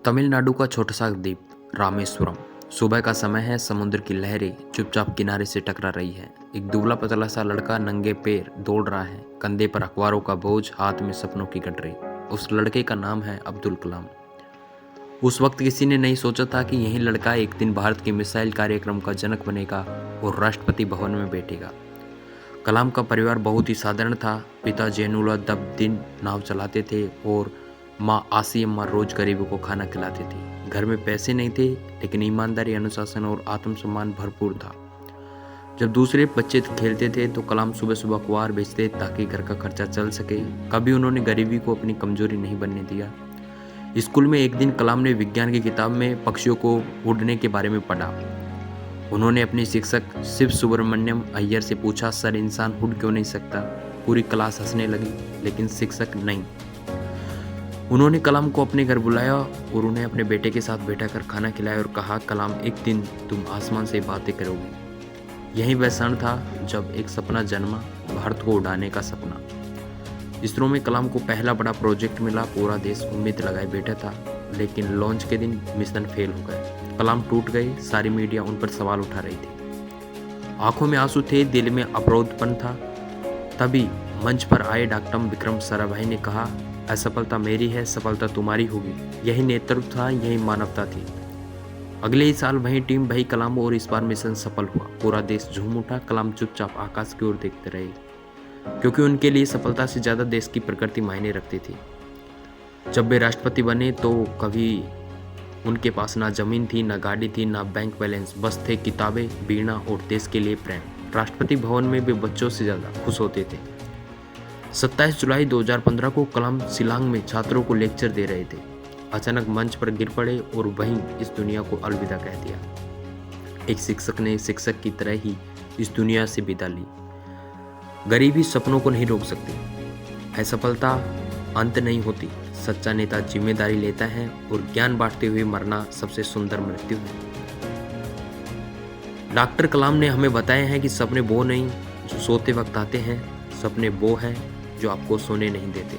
तमिलनाडु का छोटा सा द्वीप रामेश्वरम। सुबह का समय है, समुद्र की लहरें चुपचाप किनारे से टकरा रही है। एक दुबला पतला सा लड़का नंगे पैर दौड़ रहा है, कंधे पर अखबारों का बोझ, हाथ में सपनों की गठरी। उस लड़के का नाम है अब्दुल कलाम। उस वक्त किसी ने नहीं सोचा था कि यही लड़का एक दिन भारत के मिसाइल कार्यक्रम का जनक बनेगा और राष्ट्रपति भवन में बैठेगा। कलाम का परिवार बहुत ही साधारण था। पिता जैनुलब्दीन नाव चलाते थे और माँ आसियम्मा रोज गरीबों को खाना खिलाती थी। घर में पैसे नहीं थे, लेकिन ईमानदारी, अनुशासन और आत्मसम्मान भरपूर था। जब दूसरे बच्चे खेलते थे तो कलाम सुबह सुबह अखबार बेचते ताकि घर का खर्चा चल सके। कभी उन्होंने गरीबी को अपनी कमजोरी नहीं बनने दिया। स्कूल में एक दिन कलाम ने विज्ञान की किताब में पक्षियों को उड़ने के बारे में पढ़ा। उन्होंने अपने शिक्षक शिव सुब्रमण्यम अय्यर से पूछा, सर, इंसान उड़ क्यों नहीं सकता? पूरी क्लास हंसने लगी, लेकिन शिक्षक नहीं। उन्होंने कलाम को अपने घर बुलाया और उन्हें अपने बेटे के साथ बैठाकर खाना खिलाया और कहा, कलाम, एक दिन तुम आसमान से बातें करोगे। यही वह क्षण था जब एक सपना जन्मा, भारत को उड़ाने का सपना। इसरो में कलाम को पहला बड़ा प्रोजेक्ट मिला। पूरा देश उम्मीद लगाए बैठा था, लेकिन लॉन्च के दिन मिशन फेल हो गए। कलाम टूट गए। सारी मीडिया उन पर सवाल उठा रही थी। आंखों में आंसू थे, दिल में अपरोधपन था। तभी मंच पर आए डॉक्टर विक्रम साराभाई ने कहा, असफलता मेरी है, सफलता तुम्हारी होगी। यही नेतृत्व था, यही मानवता थी। अगले ही साल वही टीम, वही कलाम, और इस बार मिशन सफल हुआ। पूरा देश झूम उठा। कलाम चुपचाप आकाश की ओर देखते रहे, क्योंकि उनके लिए सफलता से ज्यादा देश की प्रकृति मायने रखती थी। जब वे राष्ट्रपति बने तो कभी उनके पास ना जमीन थी, ना गाड़ी थी, ना बैंक बैलेंस, बस थे किताबें, वीणा और देश के लिए प्रेम। राष्ट्रपति भवन में वे बच्चों से ज्यादा खुश होते थे। 27 जुलाई 2015 को कलाम शिलांग में छात्रों को लेक्चर दे रहे थे। अचानक मंच पर गिर पड़े और वहीं इस दुनिया को अलविदा कह दिया। एक शिक्षक ने शिक्षक की तरह ही इस दुनिया से विदा ली। गरीबी सपनों को नहीं रोक सकती। असफलता अंत नहीं होती। सच्चा नेता जिम्मेदारी लेता है और ज्ञान बांटते हुए मरना सबसे सुंदर मृत्यु है। डॉक्टर कलाम ने हमें बताया है कि सपने वो नहीं जो सोते वक्त आते हैं, सपने वो हैं जो आपको सोने नहीं देते।